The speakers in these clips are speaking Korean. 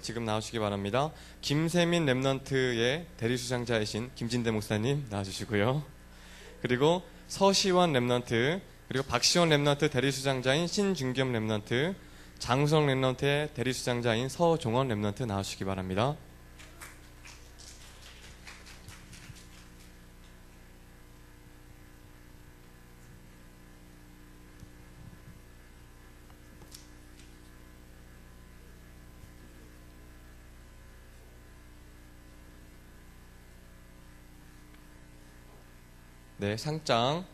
지금 나오시기 바랍니다. 김세민 랩넌트의 대리수장자이신 김진대 목사님 나와주시고요. 그리고 서시원 랩넌트, 그리고 박시원 랩넌트 대리수장자인 신준겸 랩넌트, 장우성 랩넌트의 대리수장자인 서종원 랩넌트 나와주시기 바랍니다. 네, 상장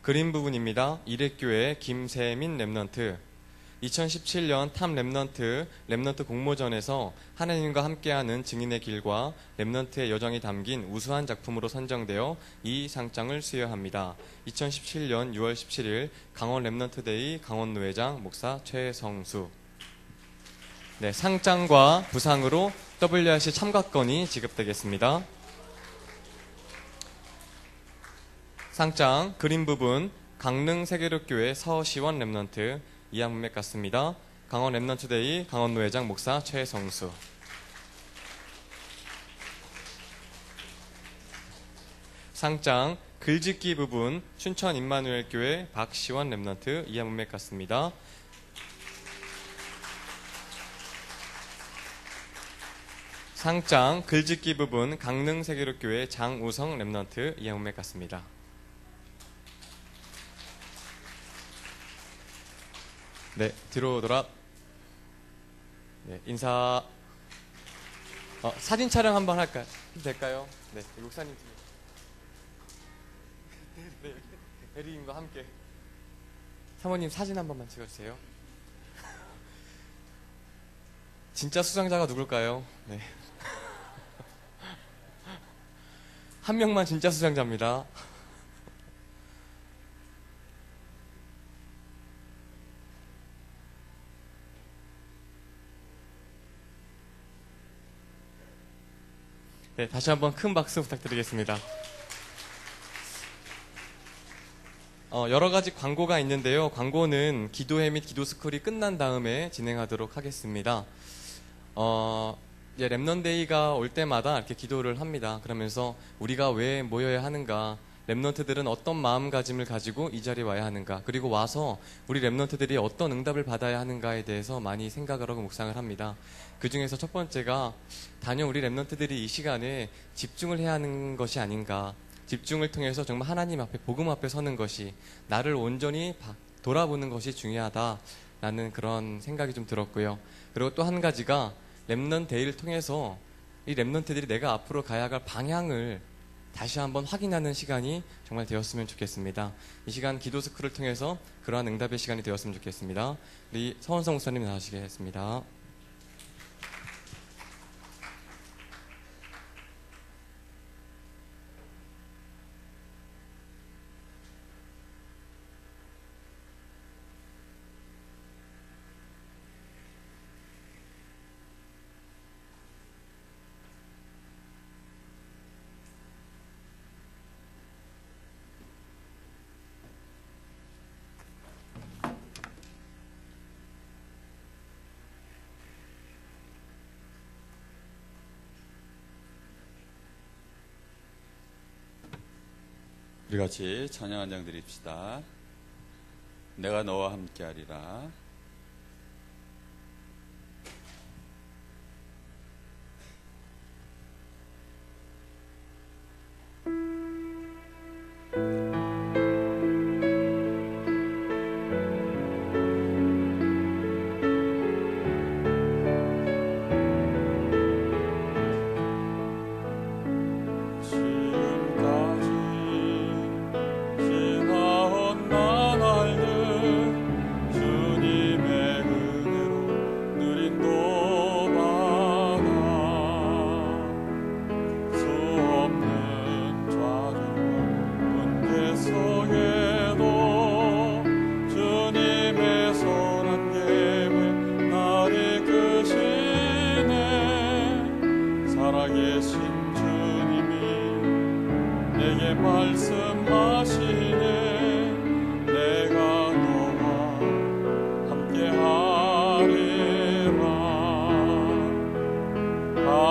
그림 부분입니다. 이례교회 김세민 랩넌트 2017년 탑 랩넌트 공모전에서 하나님과 함께하는 증인의 길과 랩넌트의 여정이 담긴 우수한 작품으로 선정되어 이 상장을 수여합니다. 2017년 6월 17일 강원 랩넌트데이 강원노회장 목사 최성수. 네, 상장과 부상으로 WRC 참가권이 지급되겠습니다. 상장 그림 부분 강릉 세계력교회 서시원 랩넌트 이하 문맥 같습니다. 강원 랩넌트데이 강원노회장 목사 최성수. 상장 글짓기 부분 춘천 임마누엘교회 박시원 랩넌트 이하 문맥 같습니다. 상장 글짓기 부분 강릉 세계력교회 장우성 랩넌트 이하 문맥 같습니다. 네, 뒤로 돌아. 네, 인사. 사진 촬영 한번 할까요? 될까요? 네, 목사님 뒤에. 네, 대리인과 함께. 사모님 사진 한 번만 찍어주세요. 진짜 수상자가 누굴까요? 네. 한 명만 진짜 수상자입니다. 네, 다시 한번 큰 박수 부탁드리겠습니다. 여러 가지 광고가 있는데요. 광고는 기도회 및 기도스쿨이 끝난 다음에 진행하도록 하겠습니다. 랩넌데이가 올 때마다 이렇게 기도를 합니다. 그러면서 우리가 왜 모여야 하는가, 랩넌트들은 어떤 마음가짐을 가지고 이 자리에 와야 하는가, 그리고 와서 우리 랩넌트들이 어떤 응답을 받아야 하는가에 대해서 많이 생각을 하고 묵상을 합니다. 그 중에서 첫 번째가 단연 우리 랩넌트들이 이 시간에 집중을 해야 하는 것이 아닌가, 집중을 통해서 정말 하나님 앞에, 복음 앞에 서는 것이, 나를 온전히 돌아보는 것이 중요하다라는 그런 생각이 좀 들었고요. 그리고 또 한 가지가 랩넌데이를 통해서 이 랩넌트들이 내가 앞으로 가야 할 방향을 다시 한번 확인하는 시간이 정말 되었으면 좋겠습니다. 이 시간 기도스쿨을 통해서 그러한 응답의 시간이 되었으면 좋겠습니다. 우리 서원성 목사님 나와주시겠습니다. 우리 같이 찬양 한 장 드립시다. 내가 너와 함께하리라. 지금까지 지나온 나날들 주님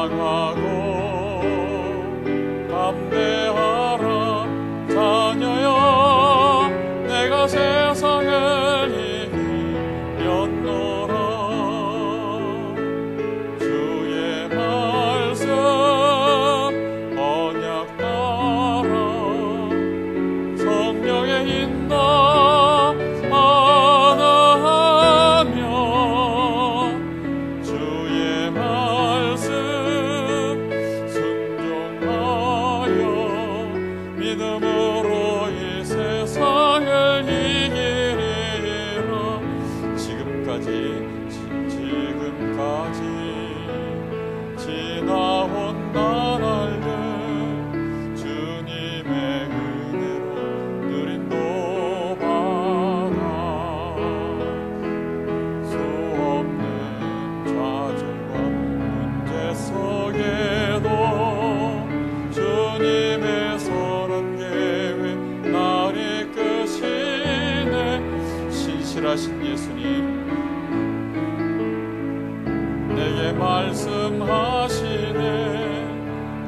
강하고 담대하라 자녀여 내가 세상을 이겼노라 주의 말씀 언약 따라 성령의 인도하며 주의 말씀 순종하여 믿음으로 이 세상을 이기리라 지금까지 지나온 나날들 주님의 은혜로 누린도 받아 수없는 좌절과 문제 속에도 주님의 선한 계획 날 이끄시네 신실하신 예수님 내게 말씀하시네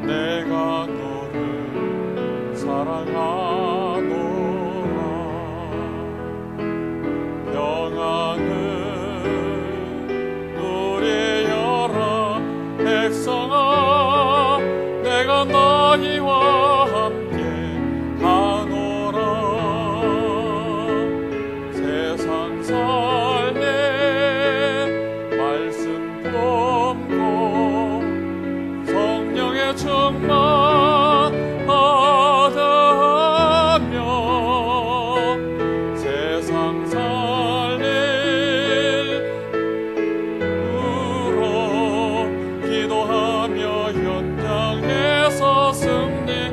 내가 너를 사랑하노라 평안을 누리여라 백성아 내가 너희와 함께 하노라 세상 살래 말씀 품고 성령의 충만 받으며 세상 살릴 으로 기도하며 현장에서 승리하리라.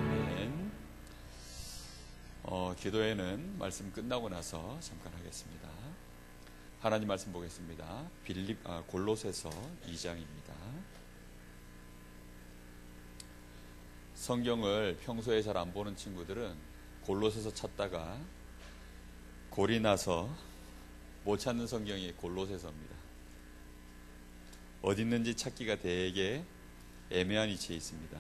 아멘. 기도회는 말씀 끝나고 나서 잠깐 하겠습니다. 하나님 말씀 보겠습니다. 골로새서 2장입니다. 성경을 평소에 잘 안 보는 친구들은 골로새서 찾다가 골이 나서 못 찾는 성경이 골로새서입니다. 어디 있는지 찾기가 되게 애매한 위치에 있습니다.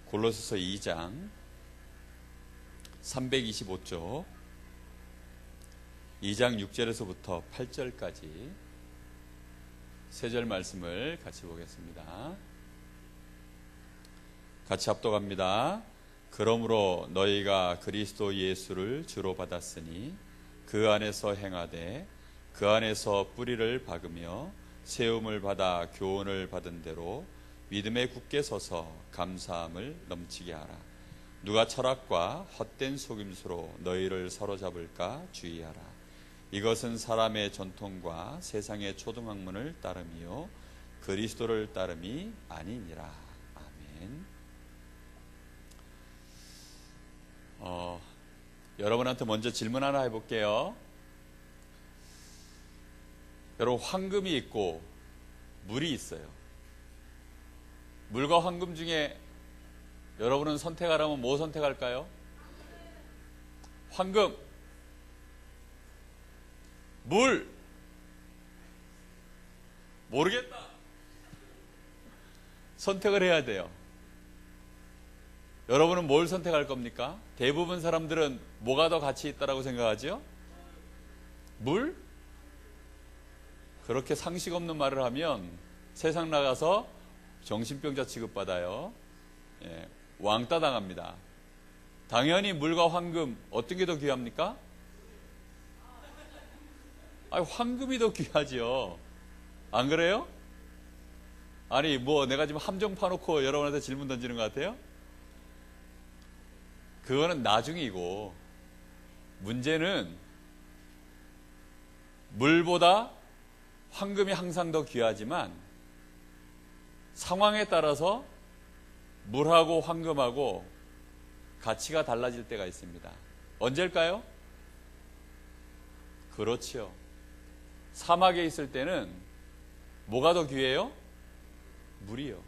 골로새서 2장 325쪽 2장 6절에서부터 8절까지 세 절 말씀을 같이 보겠습니다. 같이 합독합니다. 그러므로 너희가 그리스도 예수를 주로 받았으니 그 안에서 행하되 그 안에서 뿌리를 박으며 세움을 받아 교훈을 받은 대로 믿음에 굳게 서서 감사함을 넘치게 하라. 누가 철학과 헛된 속임수로 너희를 사로잡을까 주의하라. 이것은 사람의 전통과 세상의 초등학문을 따름이요 그리스도를 따름이 아니니라. 아멘. 여러분한테 먼저 질문 하나 해볼게요. 여러분, 황금이 있고 물이 있어요. 물과 황금 중에 여러분은 선택하라면 뭐 선택할까요? 황금. 물. 모르겠다. 선택을 해야 돼요. 여러분은 뭘 선택할 겁니까? 대부분 사람들은 뭐가 더 가치 있다고 생각하죠? 물? 그렇게 상식 없는 말을 하면 세상 나가서 정신병자 취급받아요. 예, 왕따 당합니다. 당연히 물과 황금 어떤 게 더 귀합니까? 황금이 더 귀하죠. 안 그래요? 아니 뭐 내가 지금 함정 파놓고 여러분한테 질문 던지는 것 같아요? 그거는 나중이고, 문제는 물보다 황금이 항상 더 귀하지만 상황에 따라서 물하고 황금하고 가치가 달라질 때가 있습니다. 언제일까요? 그렇죠. 사막에 있을 때는 뭐가 더 귀해요? 물이요.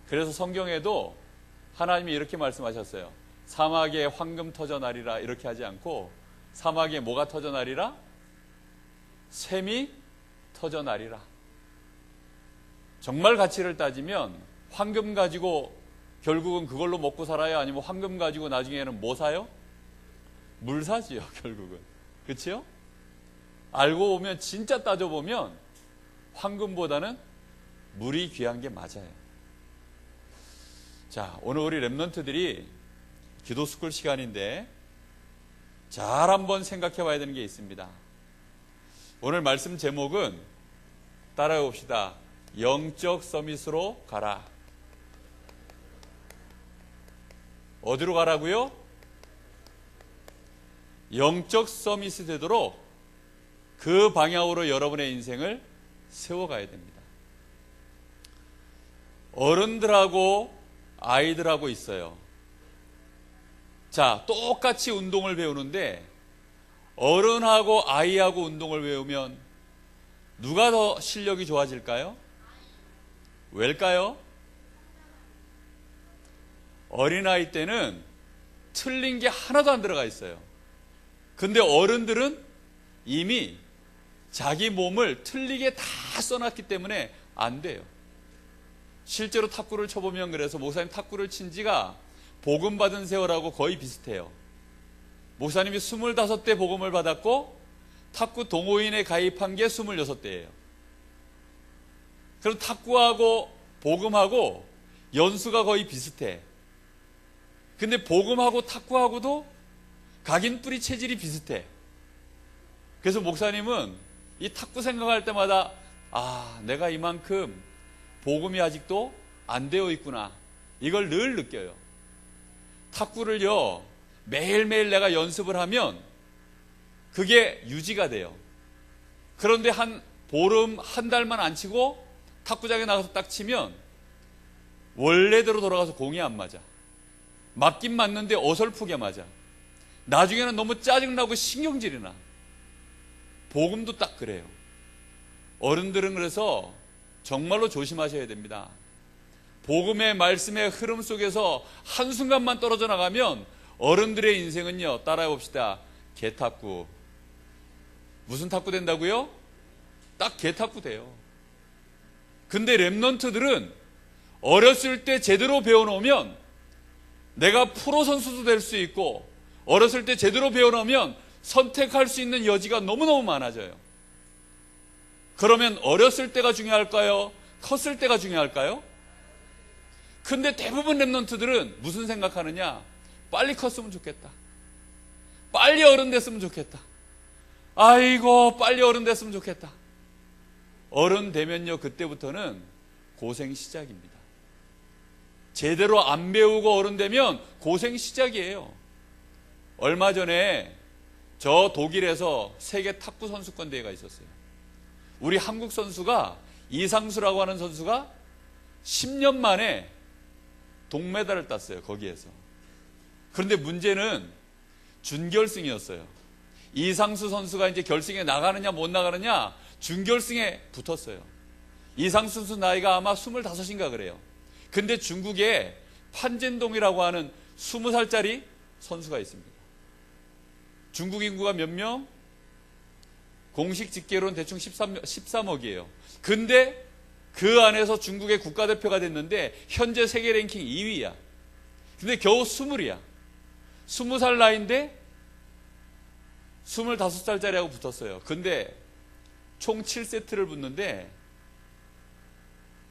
그래서 성경에도 하나님이 이렇게 말씀하셨어요. 사막에 황금 터져나리라 이렇게 하지 않고 사막에 뭐가 터져나리라? 샘이 터져나리라. 정말 가치를 따지면 황금 가지고 결국은 그걸로 먹고 살아요? 아니면 황금 가지고 나중에는 뭐 사요? 물 사지요, 결국은. 그렇죠? 알고 보면, 진짜 따져보면 황금보다는 물이 귀한 게 맞아요. 자, 오늘 우리 렘넌트들이 기도 스쿨 시간인데 잘 한번 생각해 봐야 되는 게 있습니다. 오늘 말씀 제목은 따라해 봅시다. 영적 서밋으로 가라. 어디로 가라고요? 영적 서밋이 되도록 그 방향으로 여러분의 인생을 세워가야 됩니다. 어른들하고 아이들하고 있어요. 자, 똑같이 운동을 배우는데 어른하고 아이하고 운동을 배우면 누가 더 실력이 좋아질까요? 왜일까요? 어린아이 때는 틀린 게 하나도 안 들어가 있어요. 근데 어른들은 이미 자기 몸을 틀리게 다 써놨기 때문에 안 돼요. 실제로 탁구를 쳐보면 그래서 목사님 탁구를 친 지가 복음 받은 세월하고 거의 비슷해요. 목사님이 25대 복음을 받았고 탁구 동호인에 가입한 게 26대예요. 그럼 탁구하고 복음하고 연수가 거의 비슷해. 근데 복음하고 탁구하고도 각인뿌리 체질이 비슷해. 그래서 목사님은 이 탁구 생각할 때마다 내가 이만큼 복음이 아직도 안 되어 있구나, 이걸 늘 느껴요. 탁구를요 매일매일 내가 연습을 하면 그게 유지가 돼요. 그런데 한 보름 한 달만 안 치고 탁구장에 나가서 딱 치면 원래대로 돌아가서 공이 안 맞아. 맞긴 맞는데 어설프게 맞아. 나중에는 너무 짜증나고 신경질이 나. 복음도 딱 그래요. 어른들은 그래서 정말로 조심하셔야 됩니다. 복음의 말씀의 흐름 속에서 한순간만 떨어져 나가면 어른들의 인생은요, 따라해 봅시다. 개탁구. 무슨 탁구 된다고요? 딱 개탁구 돼요. 근데 렘넌트들은 어렸을 때 제대로 배워놓으면 내가 프로 선수도 될 수 있고, 어렸을 때 제대로 배워놓으면 선택할 수 있는 여지가 너무너무 많아져요. 그러면 어렸을 때가 중요할까요? 컸을 때가 중요할까요? 근데 대부분 렘넌트들은 무슨 생각하느냐? 빨리 컸으면 좋겠다. 빨리 어른 됐으면 좋겠다. 아이고, 빨리 어른 됐으면 좋겠다. 어른 되면요, 그때부터는 고생 시작입니다. 제대로 안 배우고 어른 되면 고생 시작이에요. 얼마 전에 저 독일에서 세계 탁구 선수권 대회가 있었어요. 우리 한국 선수가, 이상수라고 하는 선수가 10년 만에 동메달을 땄어요, 거기에서. 그런데 문제는 준결승이었어요. 이상수 선수가 이제 결승에 나가느냐 못 나가느냐 준결승에 붙었어요. 이상수 선수 나이가 아마 25인가 그래요. 근데 중국에 판젠동이라고 하는 20살짜리 선수가 있습니다. 중국 인구가 몇 명? 공식 집계로는 대충 13억이에요. 근데 그 안에서 중국의 국가대표가 됐는데 현재 세계 랭킹 2위야. 근데 겨우 20이야. 20살 나이인데 25살짜리하고 붙었어요. 근데 총 7세트를 붙는데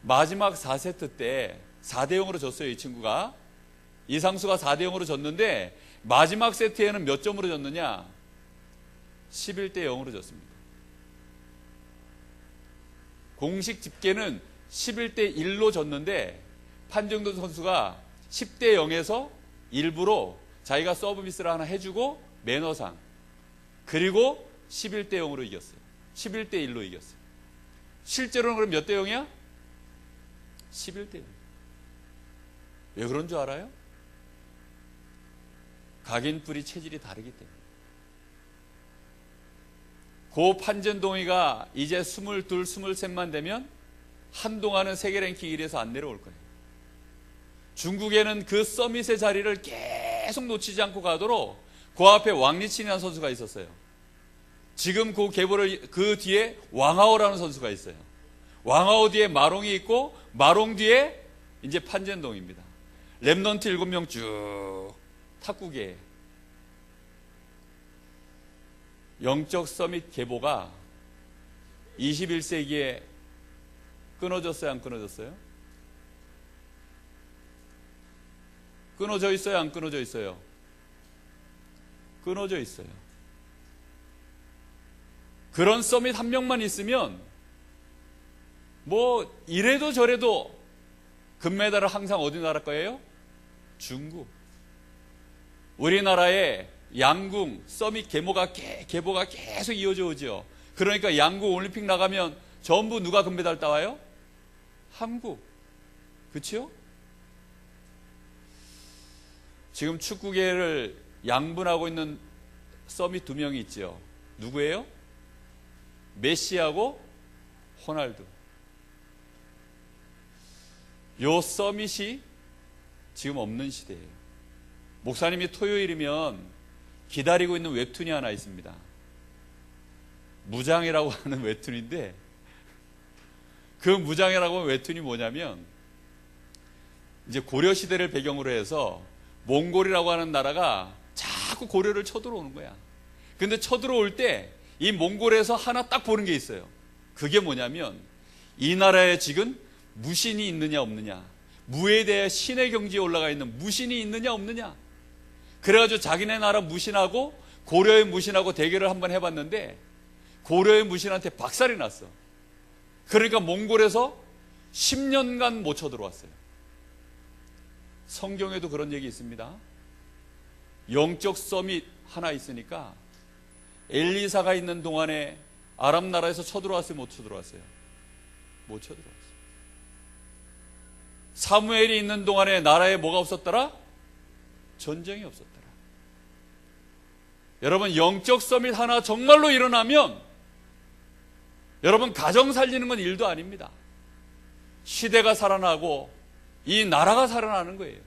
마지막 4세트 때 4대0으로 졌어요, 이 친구가. 이상수가 4대0으로 졌는데 마지막 세트에는 몇 점으로 졌느냐? 11대0으로 졌습니다. 공식 집계는 11대1로 졌는데 판정도 선수가 10대0에서 일부러 자기가 서브미스를 하나 해주고 매너상, 그리고 11대0으로 이겼어요. 11대1로 이겼어요. 실제로는 그럼 몇 대 0이야? 11대0. 왜 그런 줄 알아요? 각인뿌리 체질이 다르기 때문에. 고 판전동이가 이제 22, 23만 되면 한동안은 세계 랭킹 1에서 안 내려올 거예요. 중국에는 그 서밋의 자리를 계속 놓치지 않고 가도록 그 앞에 왕리친이라는 선수가 있었어요. 지금 그 계보를 그 뒤에 왕하오라는 선수가 있어요. 왕하오 뒤에 마롱이 있고 마롱 뒤에 이제 판젠동입니다. 렘넌트 7명 쭉 탁구계 영적 서밋 계보가 21세기에 끊어졌어요, 안 끊어졌어요? 끊어져 있어요, 안 끊어져 있어요? 끊어져 있어요. 그런 서밋 한 명만 있으면 뭐 이래도 저래도 금메달을 항상 어디 나라 거예요? 중국. 우리나라의 양궁 서밋 계보가 계속 이어져 오죠. 그러니까 양궁 올림픽 나가면 전부 누가 금메달 따와요? 한국. 그렇죠? 지금 축구계를 양분하고 있는 서밋 2명이 있죠. 누구예요? 메시하고 호날두. 요 서밋이 지금 없는 시대예요. 목사님이 토요일이면 기다리고 있는 웹툰이 하나 있습니다. 무장이라고 하는 웹툰인데, 그 무장이라고 하는 웹툰이 뭐냐면 이제 고려 시대를 배경으로 해서 몽골이라고 하는 나라가 자꾸 고려를 쳐들어오는 거야. 근데 쳐들어올 때 이 몽골에서 하나 딱 보는 게 있어요. 그게 뭐냐면 이 나라에 지금 무신이 있느냐 없느냐, 무에 대해 신의 경지에 올라가 있는 무신이 있느냐 없느냐. 그래가지고 자기네 나라 무신하고 고려의 무신하고 대결을 한번 해봤는데 고려의 무신한테 박살이 났어. 그러니까 몽골에서 10년간 못 쳐들어왔어요. 성경에도 그런 얘기 있습니다. 영적 서밋 하나 있으니까 엘리사가 있는 동안에 아람 나라에서 쳐들어왔어요, 못 쳐들어왔어요? 못 쳐들어왔어요. 사무엘이 있는 동안에 나라에 뭐가 없었더라? 전쟁이 없었더라. 여러분, 영적 서밋 하나 정말로 일어나면 여러분, 가정 살리는 건 일도 아닙니다. 시대가 살아나고 이 나라가 살아나는 거예요.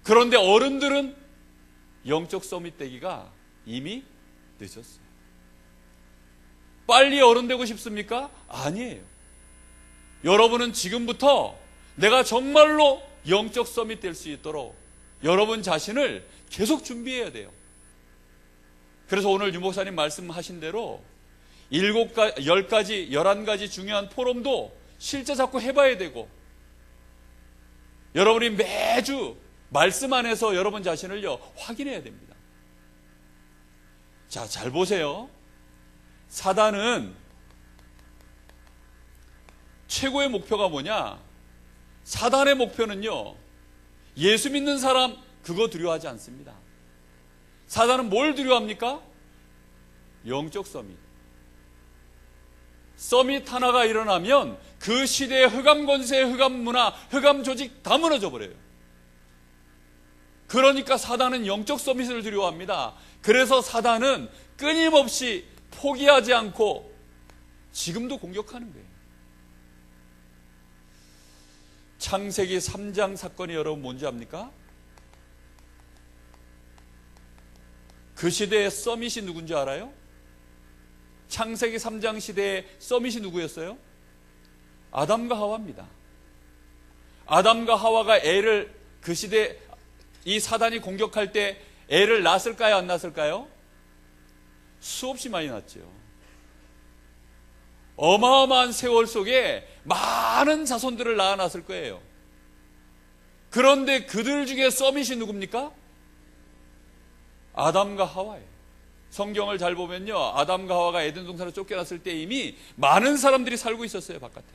그런데 어른들은 영적 서밋 되기가 이미 늦었어요. 빨리 어른 되고 싶습니까? 아니에요. 여러분은 지금부터 내가 정말로 영적 서밋 될 수 있도록 여러분 자신을 계속 준비해야 돼요. 그래서 오늘 유 목사님 말씀하신 대로 10가지, 11가지 중요한 포럼도 실제 자꾸 해봐야 되고, 여러분이 매주 말씀 안에서 여러분 자신을요 확인해야 됩니다. 자, 잘 보세요. 사단은 최고의 목표가 뭐냐? 사단의 목표는요, 예수 믿는 사람 그거 두려워하지 않습니다. 사단은 뭘 두려워합니까? 영적 서밋. 서밋 하나가 일어나면 그 시대의 흑암 권세, 흑암 문화, 흑암 조직 다 무너져 버려요. 그러니까 사단은 영적 서밋을 두려워합니다. 그래서 사단은 끊임없이 포기하지 않고 지금도 공격하는 거예요. 창세기 3장 사건이 여러분 뭔지 압니까? 그 시대의 서밋이 누군지 알아요? 창세기 3장 시대의 서밋이 누구였어요? 아담과 하와입니다. 아담과 하와가 애를, 그 시대 이 사단이 공격할 때 애를 낳았을까요, 안 낳았을까요? 수없이 많이 낳았죠. 어마어마한 세월 속에 많은 자손들을 낳아놨을 거예요. 그런데 그들 중에 서밋이 누굽니까? 아담과 하와예요. 성경을 잘 보면요, 아담과 하와가 에덴 동산을 쫓겨났을 때 이미 많은 사람들이 살고 있었어요, 바깥에.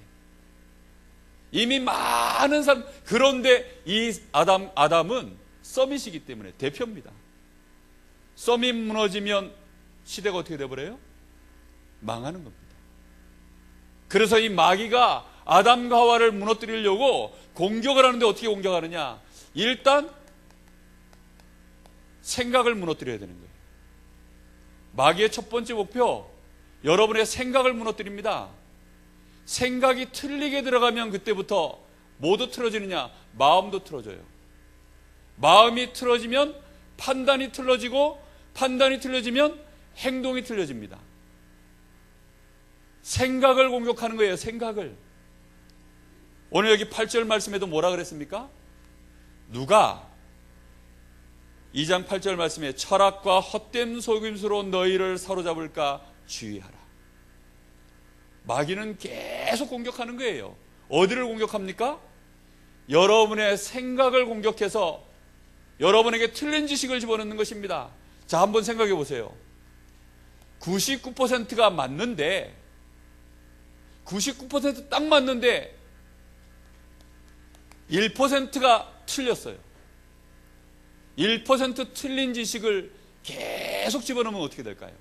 이미 많은 사람. 그런데 이 아담은 서밋이기 때문에 대표입니다. 서밋 무너지면 시대가 어떻게 돼버려요? 망하는 겁니다. 그래서 이 마귀가 아담과 하와를 무너뜨리려고 공격을 하는데 어떻게 공격하느냐? 일단 생각을 무너뜨려야 되는 거예요. 마귀의 첫 번째 목표, 여러분의 생각을 무너뜨립니다. 생각이 틀리게 들어가면 그때부터 뭐도 틀어지느냐? 마음도 틀어져요. 마음이 틀어지면 판단이 틀어지고, 판단이 틀어지면 행동이 틀어집니다. 생각을 공격하는 거예요. 생각을. 오늘 여기 8절 말씀에도 뭐라 그랬습니까? 누가 2장 8절 말씀에 철학과 헛된 속임수로 너희를 사로잡을까 주의하라. 마귀는 계속 공격하는 거예요. 어디를 공격합니까? 여러분의 생각을 공격해서 여러분에게 틀린 지식을 집어넣는 것입니다. 자, 한번 생각해 보세요. 99%가 맞는데, 99% 딱 맞는데 1%가 틀렸어요. 1% 틀린 지식을 계속 집어넣으면 어떻게 될까요?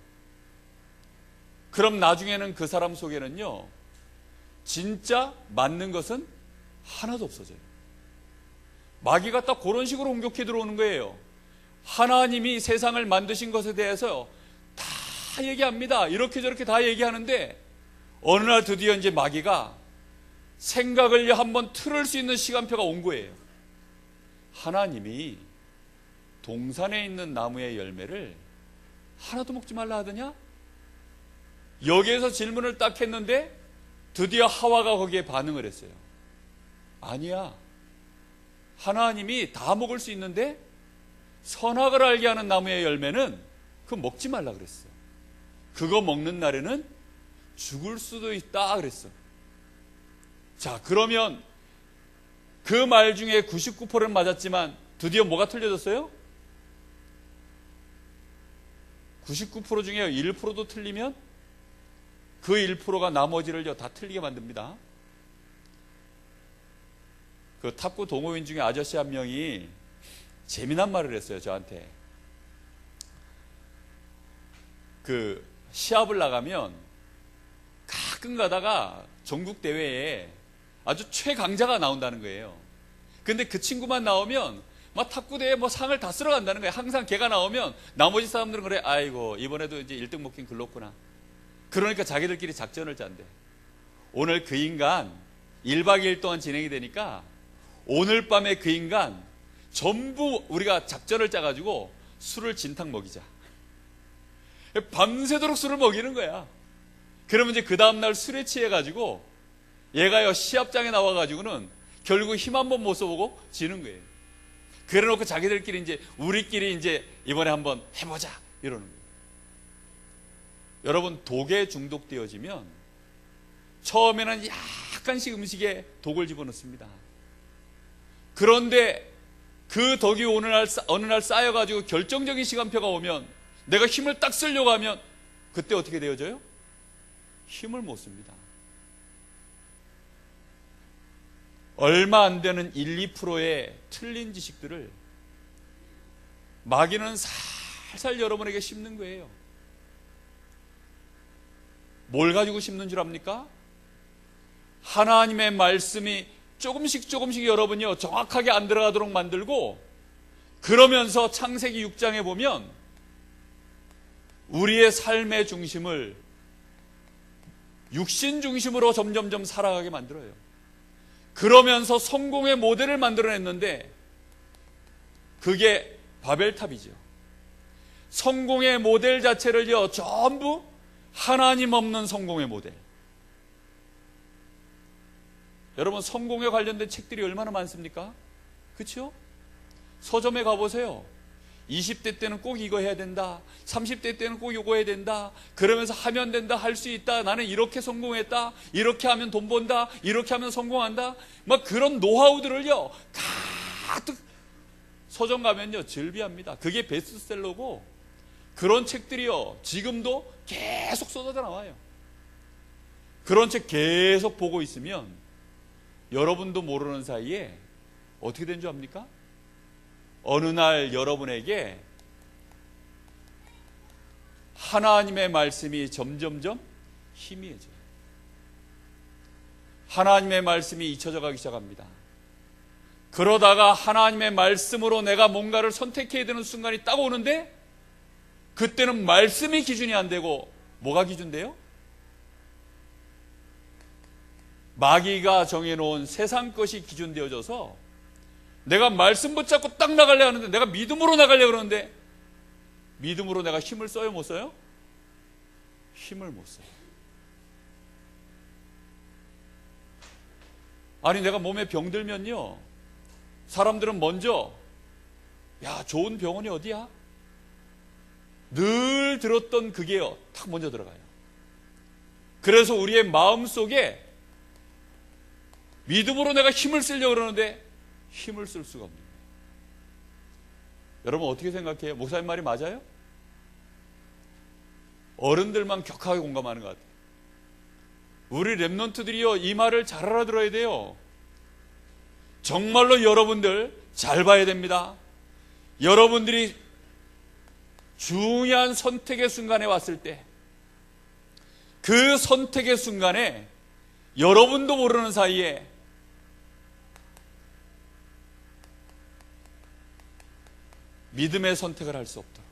그럼 나중에는 그 사람 속에는요, 진짜 맞는 것은 하나도 없어져요. 마귀가 딱 그런 식으로 공격해 들어오는 거예요. 하나님이 세상을 만드신 것에 대해서 다 얘기합니다. 이렇게 저렇게 다 얘기하는데, 어느 날 드디어 이제 마귀가 생각을 한번 틀을 수 있는 시간표가 온 거예요. 하나님이 동산에 있는 나무의 열매를 하나도 먹지 말라 하더냐? 여기에서 질문을 딱 했는데 드디어 하와가 거기에 반응을 했어요. 아니야. 하나님이 다 먹을 수 있는데 선악을 알게 하는 나무의 열매는 그거 먹지 말라 그랬어. 그거 먹는 날에는 죽을 수도 있다 그랬어. 자, 그러면 그 말 중에 99%는 맞았지만 드디어 뭐가 틀려졌어요? 99% 중에 1%도 틀리면 그 1%가 나머지를 다 틀리게 만듭니다. 그 탁구 동호인 중에 아저씨 한 명이 재미난 말을 했어요, 저한테. 그 시합을 나가면 가끔 가다가 전국 대회에 아주 최강자가 나온다는 거예요. 근데 그 친구만 나오면 막 탁구대회 뭐 상을 다 쓸어 간다는 거예요. 항상 걔가 나오면 나머지 사람들은 그래, 아이고 이번에도 이제 1등 먹긴 글렀구나. 그러니까 자기들끼리 작전을 짠대. 오늘 그 인간 1박 2일 동안 진행이 되니까 오늘 밤에 그 인간 전부 우리가 작전을 짜가지고 술을 진탕 먹이자. 밤새도록 술을 먹이는 거야. 그러면 이제 그 다음날 술에 취해가지고 얘가요 시합장에 나와가지고는 결국 힘 한번 못 써보고 지는 거예요. 그래 놓고 자기들끼리 이제 우리끼리 이제 이번에 한번 해보자 이러는 거예요. 여러분, 독에 중독되어지면 처음에는 약간씩 음식에 독을 집어넣습니다. 그런데 그 덕이 어느 날 쌓여가지고 결정적인 시간표가 오면 내가 힘을 딱 쓰려고 하면 그때 어떻게 되어져요? 힘을 못 씁니다. 얼마 안 되는 1, 2%의 틀린 지식들을 마귀는 살살 여러분에게 심는 거예요. 뭘 가지고 심는 줄 압니까? 하나님의 말씀이 조금씩 여러분이요 정확하게 안 들어가도록 만들고, 그러면서 창세기 6장에 보면 우리의 삶의 중심을 육신 중심으로 점점점 살아가게 만들어요. 그러면서 성공의 모델을 만들어냈는데 그게 바벨탑이죠. 성공의 모델 자체를요 전부 하나님 없는 성공의 모델. 여러분, 성공에 관련된 책들이 얼마나 많습니까? 그렇죠? 서점에 가보세요. 20대 때는 꼭 이거 해야 된다. 30대 때는 꼭 이거 해야 된다. 그러면서 하면 된다. 할 수 있다. 나는 이렇게 성공했다. 이렇게 하면 돈 번다. 이렇게 하면 성공한다. 막 그런 노하우들을요 가득 서점 가면요 즐비합니다. 그게 베스트셀러고, 그런 책들이요 지금도 계속 쏟아져 나와요. 그런 책 계속 보고 있으면 여러분도 모르는 사이에 어떻게 된 줄 압니까? 어느 날 여러분에게 하나님의 말씀이 점점점 희미해져요. 하나님의 말씀이 잊혀져 가기 시작합니다. 그러다가 하나님의 말씀으로 내가 뭔가를 선택해야 되는 순간이 딱 오는데, 그때는 말씀이 기준이 안 되고 뭐가 기준돼요? 마귀가 정해놓은 세상 것이 기준되어져서 내가 말씀 붙잡고 딱 나가려 하는데, 내가 믿음으로 나가려 그러는데, 믿음으로 내가 힘을 써요, 못 써요? 힘을 못 써요. 아니, 내가 몸에 병들면요, 사람들은 먼저, 야, 좋은 병원이 어디야? 늘 들었던 그게요, 탁 먼저 들어가요. 그래서 우리의 마음 속에 믿음으로 내가 힘을 쓰려고 그러는데 힘을 쓸 수가 없는 거예요. 여러분 어떻게 생각해요? 목사님 말이 맞아요? 어른들만 격하게 공감하는 것 같아요. 우리 렘넌트들이요, 이 말을 잘 알아들어야 돼요. 정말로 여러분들 잘 봐야 됩니다. 여러분들이 중요한 선택의 순간에 왔을 때, 그 선택의 순간에 여러분도 모르는 사이에 믿음의 선택을 할 수 없도록,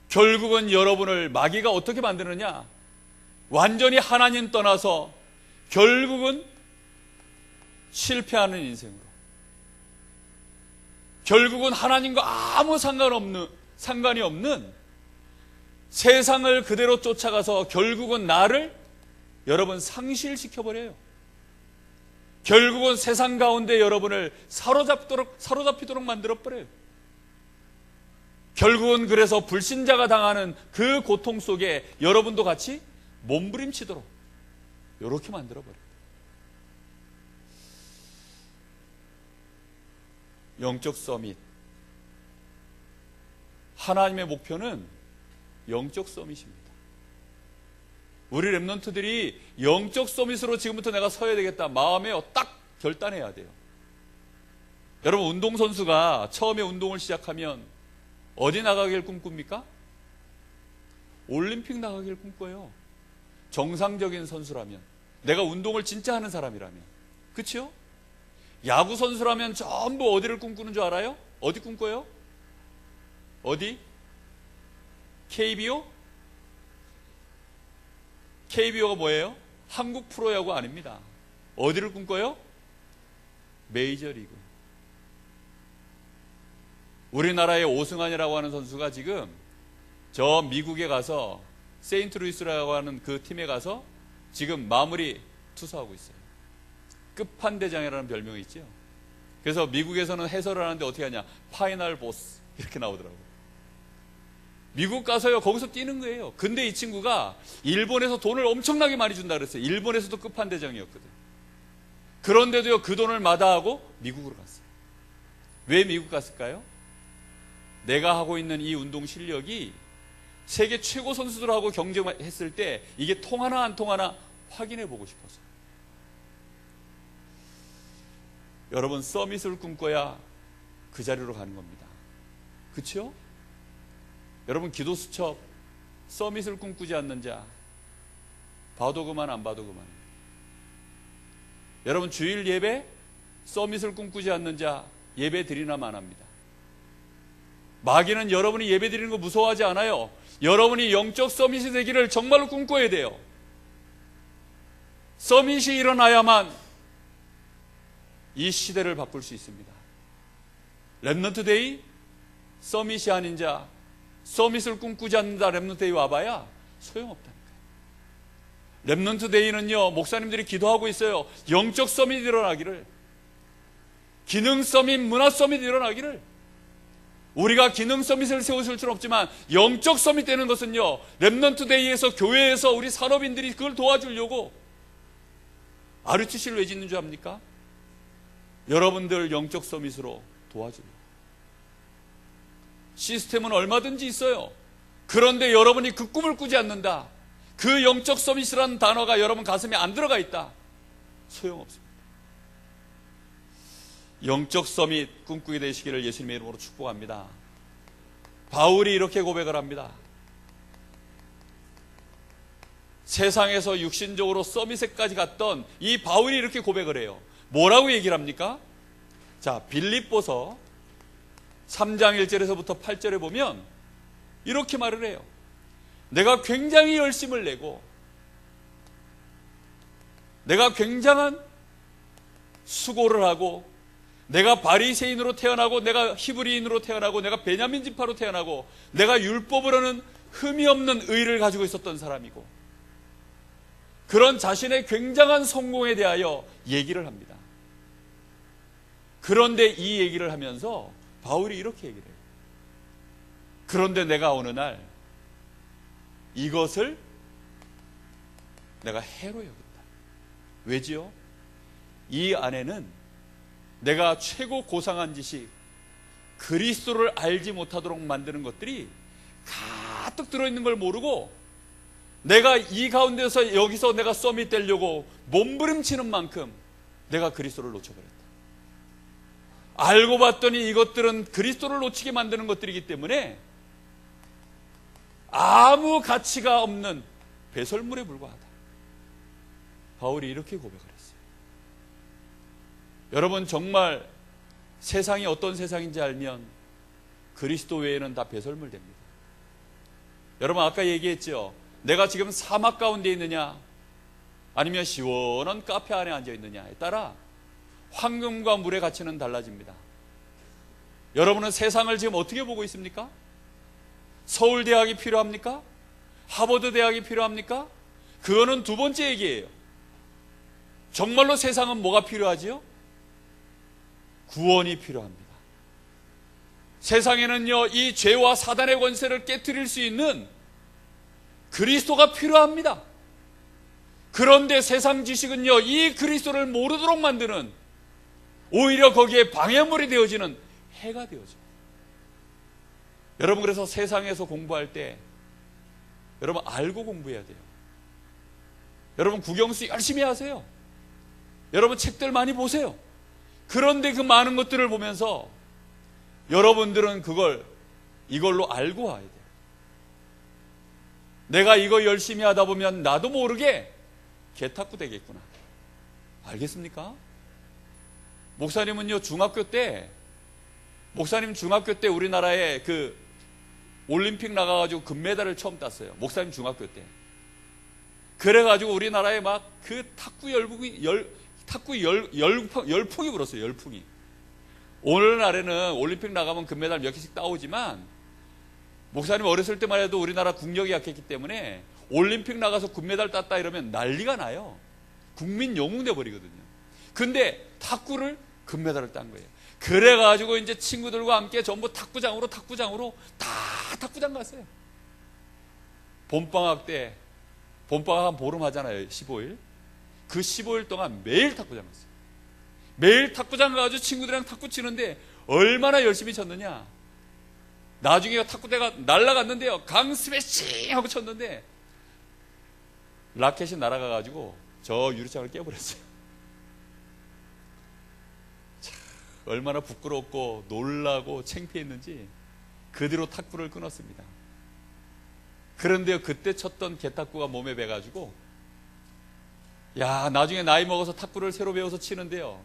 결국은 여러분을 마귀가 어떻게 만드느냐, 완전히 하나님 떠나서 결국은 실패하는 인생으로, 결국은 하나님과 아무 상관이 없는 세상을 그대로 쫓아가서 결국은 나를 여러분 상실시켜버려요. 결국은 세상 가운데 여러분을 사로잡히도록 만들어버려요. 결국은 그래서 불신자가 당하는 그 고통 속에 여러분도 같이 몸부림치도록 이렇게 만들어버려요. 영적 서밋, 하나님의 목표는 영적 서밋입니다. 우리 렘넌트들이 영적 서밋으로 지금부터 내가 서야 되겠다 마음에 딱 결단해야 돼요. 여러분 운동선수가 처음에 운동을 시작하면 어디 나가길 꿈꿉니까? 올림픽 나가길 꿈꿔요. 정상적인 선수라면, 내가 운동을 진짜 하는 사람이라면. 그렇죠? 야구 선수라면 전부 어디를 꿈꾸는 줄 알아요? 어디 꿈꿔요? 어디? KBO? KBO가 뭐예요? 한국 프로야구 아닙니다. 어디를 꿈꿔요? 메이저리그. 우리나라의 오승환이라고 하는 선수가 지금 저 미국에 가서 세인트루이스라고 하는 그 팀에 가서 지금 마무리 투수하고 있어요. 끝판대장이라는 별명이 있죠. 그래서 미국에서는 해설을 하는데 어떻게 하냐, 파이널 보스 이렇게 나오더라고요. 미국 가서요, 거기서 뛰는 거예요. 근데 이 친구가 일본에서 돈을 엄청나게 많이 준다 그랬어요. 일본에서도 끝판대장이었거든. 그런데도요, 그 돈을 마다하고 미국으로 갔어요. 왜 미국 갔을까요? 내가 하고 있는 이 운동 실력이 세계 최고 선수들하고 경쟁했을 때 이게 통하나 안 통하나 확인해 보고 싶어서. 여러분 서밋을 꿈꿔야 그 자리로 가는 겁니다. 그렇죠? 여러분 기도 수첩 서밋을 꿈꾸지 않는 자 봐도 그만 안 봐도 그만. 여러분 주일 예배 서밋을 꿈꾸지 않는 자 예배 드리나 마나입니다. 마귀는 여러분이 예배 드리는 거 무서워하지 않아요. 여러분이 영적 서밋이 되기를 정말로 꿈꿔야 돼요. 서밋이 일어나야만 이 시대를 바꿀 수 있습니다. 렘넌트 데이 서밋이 아닌 자, 서밋을 꿈꾸지 않는다 렘넌트 데이 와봐야 소용없다니까요. 렘넌트 데이는요, 목사님들이 기도하고 있어요. 영적 서밋이 일어나기를, 기능 서밋, 문화 서밋이 일어나기를. 우리가 기능 서밋을 세우실 수는 없지만 영적 서밋 되는 것은요, 렘넌트 데이에서 교회에서 우리 산업인들이 그걸 도와주려고. RUTC를 왜 짓는 줄 압니까? 여러분들 영적 서밋으로 도와주려고. 시스템은 얼마든지 있어요. 그런데 여러분이 그 꿈을 꾸지 않는다, 그 영적 서밋이라는 단어가 여러분 가슴에 안 들어가 있다, 소용없습니다. 영적 서밋 꿈꾸게 되시기를 예수님의 이름으로 축복합니다. 바울이 이렇게 고백을 합니다. 세상에서 육신적으로 서밋에까지 갔던 이 바울이 이렇게 고백을 해요. 뭐라고 얘기를 합니까? 자, 빌립보서 3장 1절에서부터 8절에 보면 이렇게 말을 해요. 내가 굉장히 열심을 내고 내가 굉장한 수고를 하고 내가 바리새인으로 태어나고, 내가 히브리인으로 태어나고, 내가 베냐민 지파로 태어나고, 내가 율법으로는 흠이 없는 의를 가지고 있었던 사람이고, 그런 자신의 굉장한 성공에 대하여 얘기를 합니다. 그런데 이 얘기를 하면서 바울이 이렇게 얘기를 해요. 그런데 내가 어느 날 이것을 내가 해로 여긴다. 왜지요? 이 안에는 내가 최고 고상한 지식, 그리스도를 알지 못하도록 만드는 것들이 가득 들어있는 걸 모르고, 내가 이 가운데서 여기서 내가 썸이 되려고 몸부림치는 만큼 내가 그리스도를 놓쳐버렸다. 알고 봤더니 이것들은 그리스도를 놓치게 만드는 것들이기 때문에 아무 가치가 없는 배설물에 불과하다. 바울이 이렇게 고백을 했어요. 여러분, 정말 세상이 어떤 세상인지 알면 그리스도 외에는 다 배설물 됩니다. 여러분, 아까 얘기했죠. 내가 지금 사막 가운데 있느냐 아니면 시원한 카페 안에 앉아 있느냐에 따라 황금과 물의 가치는 달라집니다. 여러분은 세상을 지금 어떻게 보고 있습니까? 서울대학이 필요합니까? 하버드 대학이 필요합니까? 그거는 두 번째 얘기예요. 정말로 세상은 뭐가 필요하지요? 구원이 필요합니다. 세상에는요, 이 죄와 사단의 권세를 깨트릴 수 있는 그리스도가 필요합니다. 그런데 세상 지식은요, 이 그리스도를 모르도록 만드는, 오히려 거기에 방해물이 되어지는 해가 되어져요. 여러분, 그래서 세상에서 공부할 때 여러분 알고 공부해야 돼요. 여러분 국영수 열심히 하세요. 여러분 책들 많이 보세요. 그런데 그 많은 것들을 보면서 여러분들은 이걸로 알고 와야 돼요. 내가 이거 열심히 하다 보면 나도 모르게 개탁구 되겠구나. 알겠습니까? 목사님은요, 중학교 때 우리나라에 그 올림픽 나가가지고 금메달을 처음 땄어요. 목사님 중학교 때. 그래가지고 우리나라에 막 그 탁구 열풍이 불었어요. 열풍이. 오늘날에는 올림픽 나가면 금메달 몇 개씩 따오지만, 목사님 어렸을 때만 해도 우리나라 국력이 약했기 때문에 올림픽 나가서 금메달 땄다 이러면 난리가 나요. 국민 영웅 돼버리거든요. 근데 탁구를 금메달을 딴 거예요. 그래가지고 이제 친구들과 함께 전부 탁구장으로 다 탁구장 갔어요. 봄방학 한 보름 하잖아요. 15일. 그 15일 동안 매일 탁구장 갔어요. 매일 탁구장 가가지고 친구들이랑 탁구 치는데 얼마나 열심히 쳤느냐. 나중에 탁구대가 날아갔는데요, 강 스매싱 하고 쳤는데 라켓이 날아가가지고 저 유리창을 깨버렸어요. 참, 얼마나 부끄럽고 놀라고 창피했는지 그 뒤로 탁구를 끊었습니다. 그런데요, 그때 쳤던 개탁구가 몸에 배가지고, 나중에 나이 먹어서 탁구를 새로 배워서 치는데요,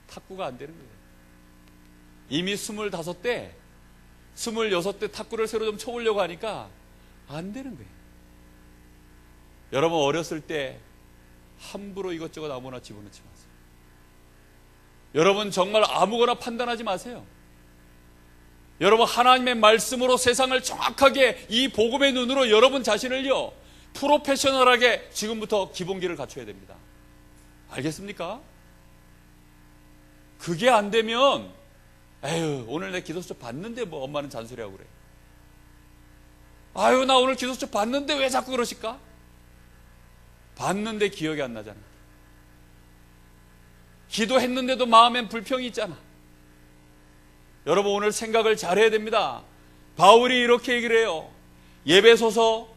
탁구가 안 되는 거예요. 이미 25대 26대 탁구를 새로 좀 쳐보려고 하니까 안 되는 거예요. 여러분, 어렸을 때 함부로 이것저것 아무나 집어넣지 마세요. 여러분, 정말 아무거나 판단하지 마세요. 여러분, 하나님의 말씀으로 세상을 정확하게 이 복음의 눈으로 여러분 자신을요, 프로페셔널하게 지금부터 기본기를 갖춰야 됩니다. 알겠습니까? 그게 안 되면 오늘 내 기도수첩 봤는데 뭐 엄마는 잔소리하고 그래. 나 오늘 기도수첩 봤는데 왜 자꾸 그러실까? 봤는데 기억이 안 나잖아. 기도했는데도 마음엔 불평이 있잖아. 여러분, 오늘 생각을 잘해야 됩니다. 바울이 이렇게 얘기를 해요. 에베소서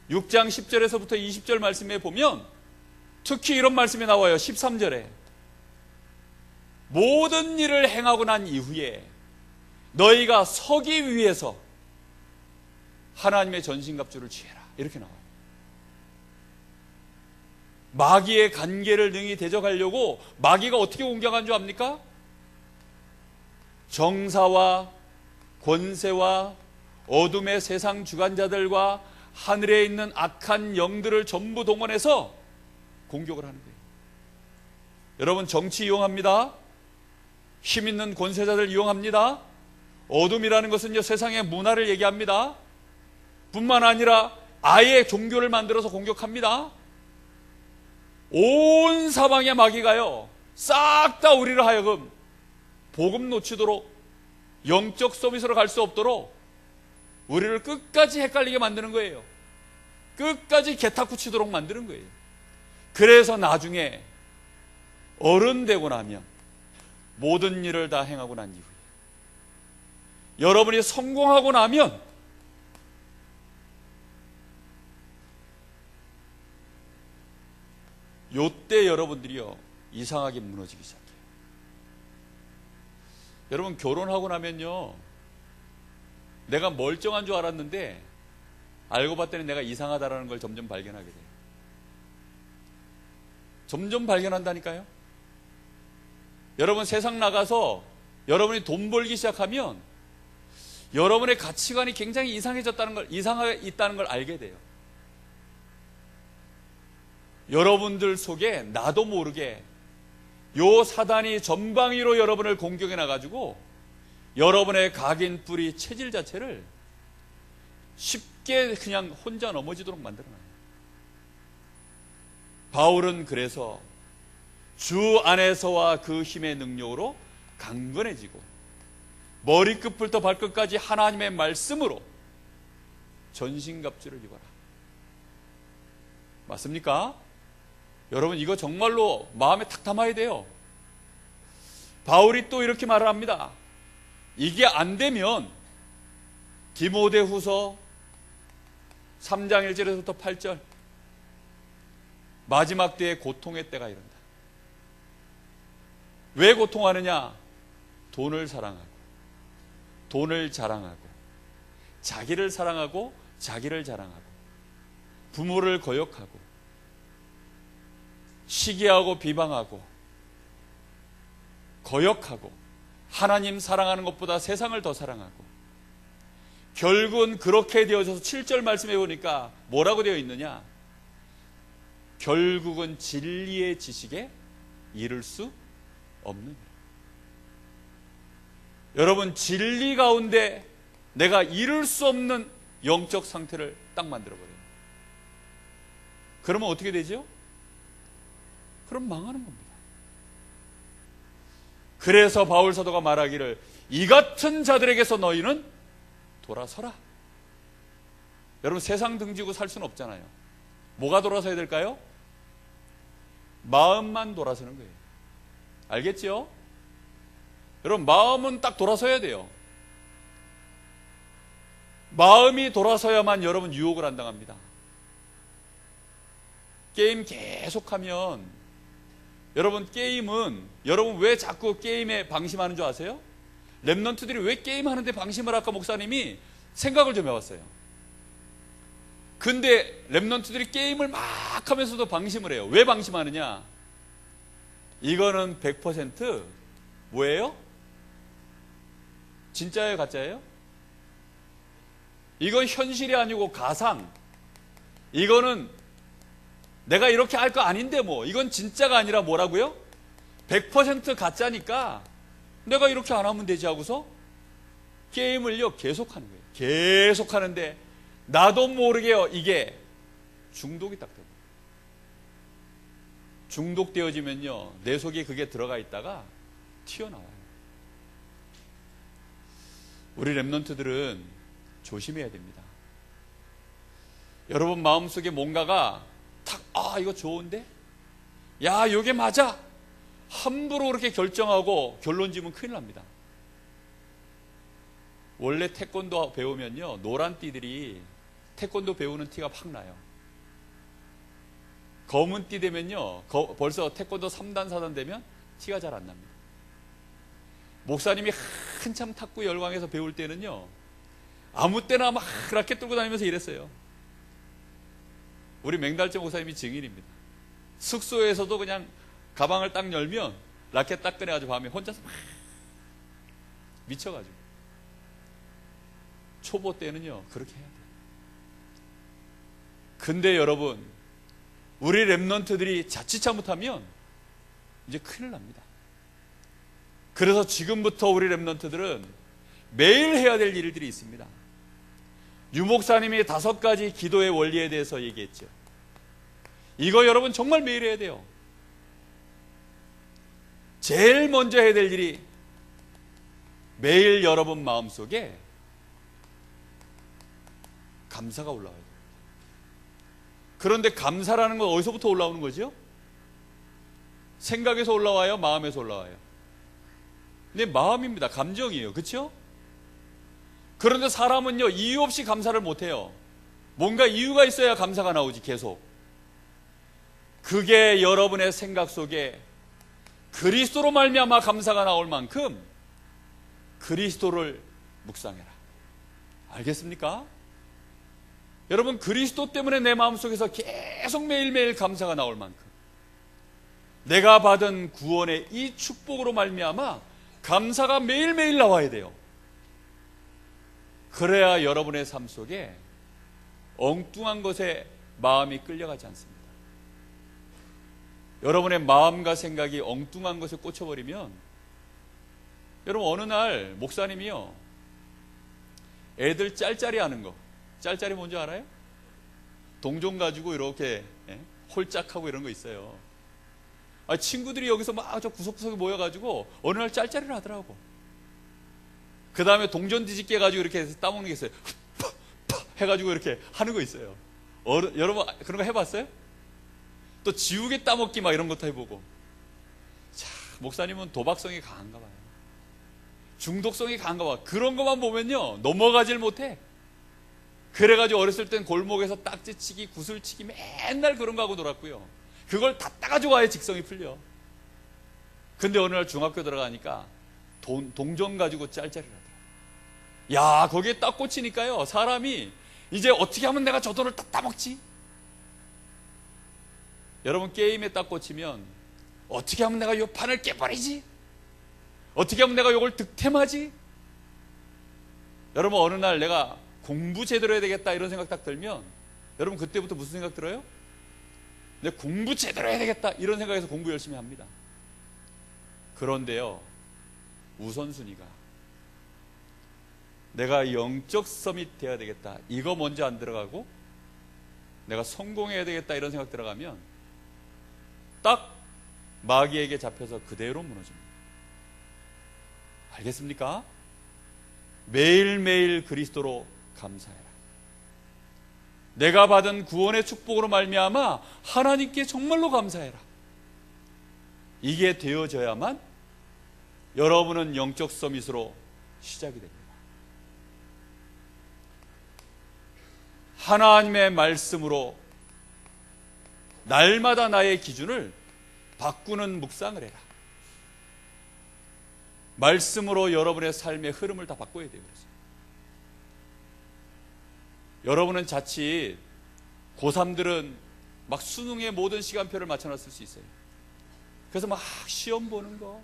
6장 10절에서부터 20절 말씀에 보면 특히 이런 말씀이 나와요. 13절에 모든 일을 행하고 난 이후에 너희가 서기 위해서 하나님의 전신갑주를 취해라. 이렇게 나와요. 마귀의 간계를 능히 대적하려고 마귀가 어떻게 공격한 줄 압니까? 정사와 권세와 어둠의 세상 주관자들과 하늘에 있는 악한 영들을 전부 동원해서 공격을 하는 거예요. 여러분, 정치 이용합니다. 힘 있는 권세자들 이용합니다. 어둠이라는 것은요, 세상의 문화를 얘기합니다. 뿐만 아니라 아예 종교를 만들어서 공격합니다. 온 사방의 마귀가요, 싹 다 우리를 하여금 복음 놓치도록, 영적 서비스로 갈 수 없도록 우리를 끝까지 헷갈리게 만드는 거예요. 끝까지 개타쿠치도록 만드는 거예요. 그래서 나중에 어른 되고 나면, 모든 일을 다 행하고 난 이후에, 여러분이 성공하고 나면 요때 여러분들이요, 이상하게 무너지기 시작해요. 여러분, 결혼하고 나면요, 내가 멀쩡한 줄 알았는데 알고 봤더니 내가 이상하다라는 걸 점점 발견하게 돼요. 점점 발견한다니까요. 여러분, 세상 나가서 여러분이 돈 벌기 시작하면 여러분의 가치관이 굉장히 이상해졌다는 걸, 이상하게 있다는 걸 알게 돼요. 여러분들 속에 나도 모르게 요 사단이 전방위로 여러분을 공격해 나가지고 여러분의 각인, 뿌리, 체질 자체를 쉽게 그냥 혼자 넘어지도록 만들어놔요. 바울은 그래서 주 안에서와 그 힘의 능력으로 강건해지고 머리끝부터 발끝까지 하나님의 말씀으로 전신갑주를 입어라. 맞습니까? 여러분, 이거 정말로 마음에 탁 담아야 돼요. 바울이 또 이렇게 말을 합니다. 이게 안 되면 디모데후서 3장 1절에서부터 8절, 마지막 때에 고통의 때가 이른다. 왜 고통하느냐? 돈을 사랑하고, 돈을 자랑하고, 자기를 사랑하고, 자기를 자랑하고, 부모를 거역하고, 시기하고 비방하고, 거역하고, 하나님 사랑하는 것보다 세상을 더 사랑하고, 결국은 그렇게 되어져서 7절 말씀해 보니까 뭐라고 되어 있느냐? 결국은 진리의 지식에 이를 수 없는. 여러분, 진리 가운데 내가 이룰 수 없는 영적 상태를 딱 만들어버려요. 그러면 어떻게 되죠? 그럼 망하는 겁니다. 그래서 바울 사도가 말하기를, 이 같은 자들에게서 너희는 돌아서라. 여러분, 세상 등지고 살 수는 없잖아요. 뭐가 돌아서야 될까요? 마음만 돌아서는 거예요. 알겠죠? 여러분, 마음은 딱 돌아서야 돼요. 마음이 돌아서야만 여러분 유혹을 안 당합니다. 게임 계속하면, 여러분, 게임은, 여러분 왜 자꾸 게임에 방심하는 줄 아세요? 랩런트들이 왜 게임하는데 방심을 할까? 목사님이 생각을 좀 해봤어요. 근데 랩런트들이 게임을 막 하면서도 방심을 해요. 왜 방심하느냐? 이거는 100% 뭐예요? 진짜예요, 가짜예요? 이건 현실이 아니고 가상. 이거는 내가 이렇게 할 거 아닌데 뭐. 이건 진짜가 아니라 뭐라고요? 100% 가짜니까 내가 이렇게 안 하면 되지 하고서 게임을요 계속 하는 거예요. 계속 하는데 나도 모르게요, 이게 중독이 딱 돼요. 중독되어지면요, 내 속에 그게 들어가 있다가 튀어나와요. 우리 랩런트들은 조심해야 됩니다. 여러분 마음속에 뭔가가 탁, 아, 이거 좋은데? 야, 이게 맞아! 함부로 그렇게 결정하고 결론 지으면 큰일 납니다. 원래 태권도 배우면요, 노란 띠들이 태권도 배우는 티가 팍 나요. 검은 띠 되면요, 벌써 태권도 3단, 4단 되면 티가 잘 안 납니다. 목사님이 한참 탁구 열광해서 배울 때는요, 아무 때나 막 라켓 들고 다니면서 이랬어요. 우리 맹달재 목사님이 증인입니다. 숙소에서도 그냥 가방을 딱 열면 라켓 딱 꺼내가지고 밤에 혼자서 막 미쳐가지고. 초보 때는요 그렇게 해야 돼요. 근데 여러분, 우리 랩런트들이 자칫 잘못하면 이제 큰일 납니다. 그래서 지금부터 우리 렘넌트들은 매일 해야 될 일들이 있습니다. 유 목사님이 5가지 기도의 원리에 대해서 얘기했죠. 이거 여러분 정말 매일 해야 돼요. 제일 먼저 해야 될 일이 매일 여러분 마음속에 감사가 올라와야 돼요. 그런데 감사라는 건 어디서부터 올라오는 거죠? 생각에서 올라와요? 마음에서 올라와요? 네, 마음입니다. 감정이에요. 그렇죠? 그런데 사람은요, 이유 없이 감사를 못해요. 뭔가 이유가 있어야 감사가 나오지, 계속. 그게 여러분의 생각 속에 그리스도로 말미암아 감사가 나올 만큼 그리스도를 묵상해라. 알겠습니까? 여러분, 그리스도 때문에 내 마음속에서 계속 매일매일 감사가 나올 만큼 내가 받은 구원의 이 축복으로 말미암아 감사가 매일매일 나와야 돼요. 그래야 여러분의 삶 속에 엉뚱한 것에 마음이 끌려가지 않습니다. 여러분의 마음과 생각이 엉뚱한 것에 꽂혀버리면, 여러분 어느 날 목사님이요, 애들 짤짤이 하는 거, 짤짤이 뭔지 알아요? 동전 가지고 이렇게 홀짝하고 이런 거 있어요. 친구들이 여기서 막 저 구석구석에 모여가지고 어느 날 짤짤이를 하더라고. 그 다음에 동전 뒤집게 가지고 이렇게 해서 따먹는 게 있어요. 해가지고 이렇게 하는 거 있어요. 여러분 그런 거 해봤어요? 또 지우개 따먹기 막 이런 것도 해보고. 자, 목사님은 도박성이 강한가 봐요. 중독성이 강한가 봐. 그런 것만 보면요, 넘어가질 못해. 그래가지고 어렸을 땐 골목에서 딱지치기, 구슬치기 맨날 그런 거 하고 놀았고요. 그걸 다 따가지고 와야 직성이 풀려. 근데 어느 날 중학교 들어가니까 동전 가지고 짤짤이를 하더라고요. 야, 거기에 딱 꽂히니까요, 사람이 이제 어떻게 하면 내가 저 돈을 다 따먹지? 여러분, 게임에 딱 꽂히면 어떻게 하면 내가 이 판을 깨버리지? 어떻게 하면 내가 이걸 득템하지? 여러분, 어느 날 내가 공부 제대로 해야 되겠다 이런 생각 딱 들면, 여러분 그때부터 무슨 생각 들어요? 내가 공부 제대로 해야 되겠다 이런 생각에서 공부 열심히 합니다. 그런데요, 우선순위가 내가 영적 서밋 돼야 되겠다 이거 먼저 안 들어가고 내가 성공해야 되겠다 이런 생각 들어가면 딱 마귀에게 잡혀서 그대로 무너집니다. 알겠습니까? 매일매일 그리스도로 감사해라. 내가 받은 구원의 축복으로 말미암아 하나님께 정말로 감사해라. 이게 되어져야만 여러분은 영적 서밋으로 시작이 됩니다. 하나님의 말씀으로 날마다 나의 기준을 바꾸는 묵상을 해라. 말씀으로 여러분의 삶의 흐름을 다 바꿔야 돼요. 그래서. 여러분은 자칫 고3들은 막 수능의 모든 시간표를 맞춰놨을 수 있어요. 그래서 막 시험 보는 거,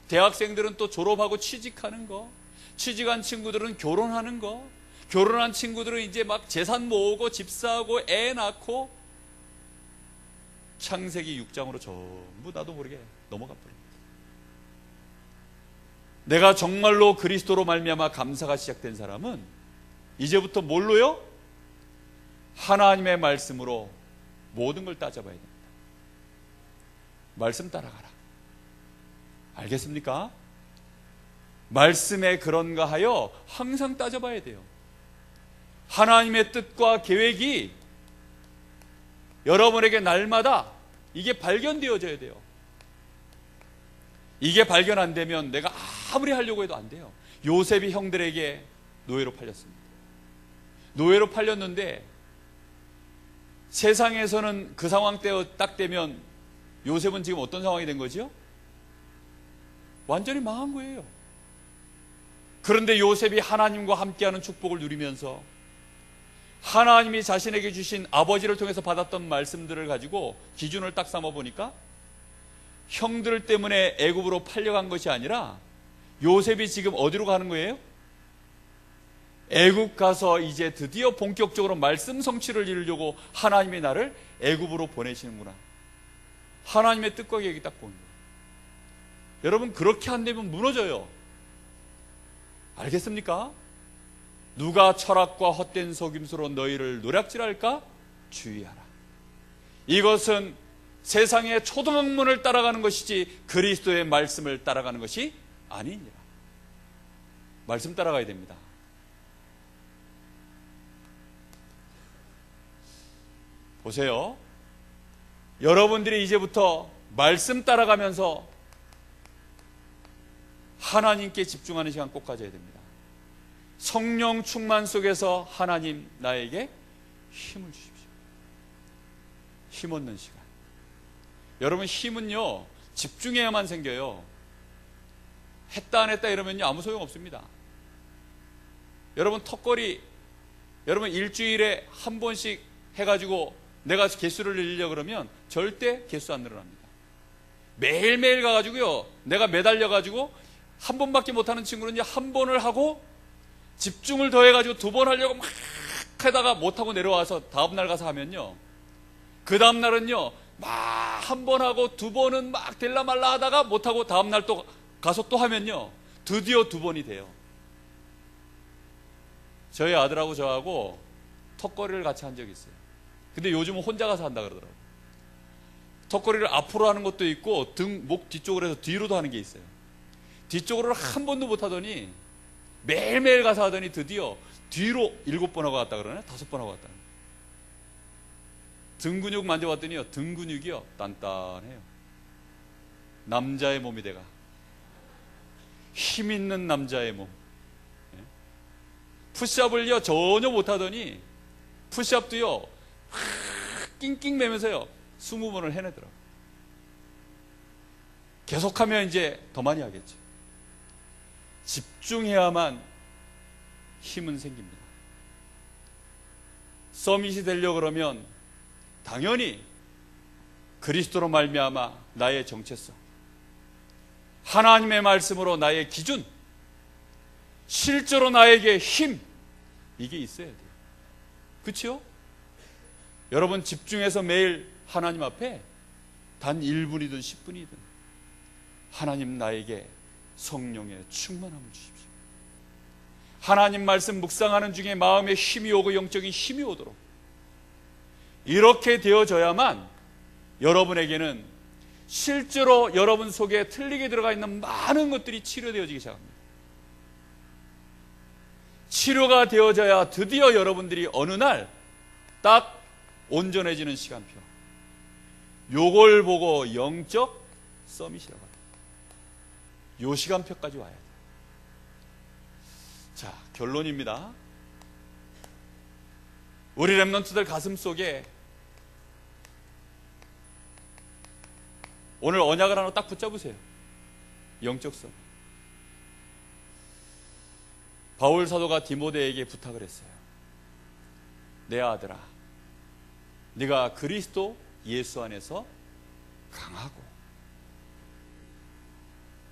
대학생들은 또 졸업하고 취직하는 거, 취직한 친구들은 결혼하는 거, 결혼한 친구들은 이제 막 재산 모으고 집 사고 애 낳고 창세기 6장으로 전부 나도 모르게 넘어가 버립니다. 내가 정말로 그리스도로 말미암아 감사가 시작된 사람은 이제부터 뭘로요? 하나님의 말씀으로 모든 걸 따져봐야 됩니다. 말씀 따라가라. 알겠습니까? 말씀에 그런가 하여 항상 따져봐야 돼요. 하나님의 뜻과 계획이 여러분에게 날마다 이게 발견되어져야 돼요. 이게 발견 안 되면 내가 아무리 하려고 해도 안 돼요. 요셉이 형들에게 노예로 팔렸습니다. 노예로 팔렸는데 세상에서는 그 상황 때 딱 되면 요셉은 지금 어떤 상황이 된 거지요? 완전히 망한 거예요. 그런데 요셉이 하나님과 함께하는 축복을 누리면서 하나님이 자신에게 주신 아버지를 통해서 받았던 말씀들을 가지고 기준을 딱 삼아 보니까 형들 때문에 애굽으로 팔려간 것이 아니라 요셉이 지금 어디로 가는 거예요? 애굽 가서 이제 드디어 본격적으로 말씀 성취를 이루려고 하나님이 나를 애굽으로 보내시는구나. 하나님의 뜻과 계획이 딱 보는 거예요. 여러분 그렇게 안 되면 무너져요. 알겠습니까? 누가 철학과 헛된 속임수로 너희를 노략질할까? 주의하라. 이것은 세상의 초등학문을 따라가는 것이지 그리스도의 말씀을 따라가는 것이 아니니라. 말씀 따라가야 됩니다. 보세요. 여러분들이 이제부터 말씀 따라가면서 하나님께 집중하는 시간 꼭 가져야 됩니다. 성령 충만 속에서 하나님 나에게 힘을 주십시오. 힘 얻는 시간. 여러분 힘은요 집중해야만 생겨요. 했다 안 했다 이러면요 아무 소용 없습니다. 여러분 턱걸이 여러분 일주일에 한 번씩 해가지고 내가 개수를 늘리려고 그러면 절대 개수 안 늘어납니다. 매일매일 가가지고요 내가 매달려가지고 한 번밖에 못하는 친구는 한 번을 하고 집중을 더해가지고 두 번 하려고 막 하다가 못하고 내려와서 다음날 가서 하면요 그 다음날은요 막 한 번 하고 두 번은 막 될라 말라 하다가 못하고 다음날 또 가서 또 하면요 드디어 두 번이 돼요. 저희 아들하고 저하고 턱걸이를 같이 한 적이 있어요. 근데 요즘은 혼자 가서 한다 그러더라고요. 턱걸이를 앞으로 하는 것도 있고 목 뒤쪽으로 해서 뒤로도 하는 게 있어요. 뒤쪽으로는 한 번도 못 하더니 매일매일 가서 하더니 드디어 뒤로 7번 하고 갔다 그러네? 5번 하고 갔다. 등 근육 만져봤더니요 등 근육이요 단단해요. 남자의 몸이 돼가 힘 있는 남자의 몸. 푸시업을요 전혀 못하더니 푸시업도요 낑낑 매면서요 20번을 해내더라고요. 계속하면 이제 더 많이 하겠죠. 집중해야만 힘은 생깁니다. 서밋이 되려고 그러면 당연히 그리스도로 말미암아 나의 정체성, 하나님의 말씀으로 나의 기준, 실제로 나에게 힘, 이게 있어야 돼요. 그렇죠? 여러분 집중해서 매일 하나님 앞에 단 1분이든 10분이든 하나님 나에게 성령의 충만함을 주십시오. 하나님 말씀 묵상하는 중에 마음에 힘이 오고 영적인 힘이 오도록 이렇게 되어져야만 여러분에게는 실제로 여러분 속에 틀리게 들어가 있는 많은 것들이 치료되어지기 시작합니다. 치료가 되어져야 드디어 여러분들이 어느 날 딱 온전해지는 시간표. 요걸 보고 영적 서밋이라고 합니다. 요 시간표까지 와야 돼요. 자, 결론입니다. 우리 렘넌트들 가슴 속에 오늘 언약을 하나 딱 붙잡으세요. 영적 서밋. 바울 사도가 디모데에게 부탁을 했어요. 내 아들아, 네가 그리스도 예수 안에서 강하고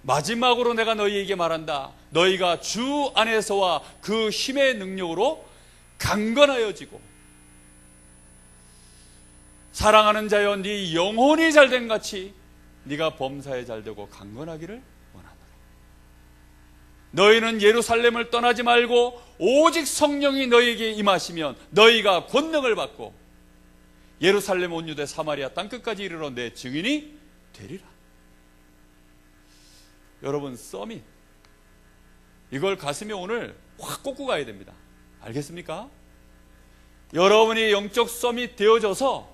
마지막으로 내가 너희에게 말한다. 너희가 주 안에서와 그 힘의 능력으로 강건하여지고 사랑하는 자여 네 영혼이 잘된 같이 네가 범사에 잘되고 강건하기를 원하노라. 너희는 예루살렘을 떠나지 말고 오직 성령이 너희에게 임하시면 너희가 권능을 받고 예루살렘 온 유대 사마리아 땅끝까지 이르러 내 증인이 되리라. 여러분 서밋 이걸 가슴에 오늘 확 꽂고 가야 됩니다. 알겠습니까? 여러분이 영적 서밋 되어져서